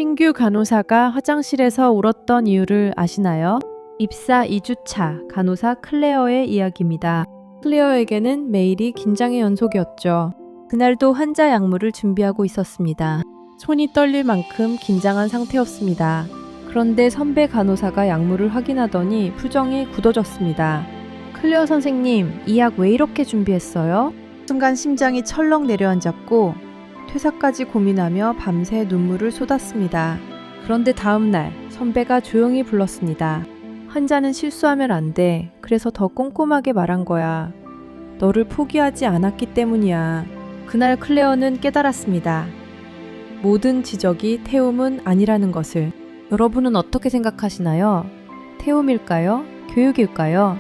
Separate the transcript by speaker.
Speaker 1: 신규 간호사가 화장실에서 울었던 이유를 아시나요? 입사 2주차 간호사 클레어의 이야기입니다. 클레어에게는 매일이 긴장의 연속이었죠. 그날도 환자 약물을 준비하고 있었습니다. 손이 떨릴 만큼 긴장한 상태였습니다. 그런데 선배 간호사가 약물을 확인하더니 표정이 굳어졌습니다. 클레어 선생님, 이 약 왜 이렇게 준비했어요? 순간 심장이 철렁 내려앉았고 퇴사까지 고민하며 밤새 눈물을 쏟았습니다. 그런데 다음날 선배가 조용히 불렀습니다. 환자는 실수하면 안 돼. 그래서 더 꼼꼼하게 말한 거야. 너를 포기하지 않았기 때문이야. 그날 클레어는 깨달았습니다. 모든 지적이 태움은 아니라는 것을. 여러분은 어떻게 생각하시나요? 태움일까요? 교육일까요?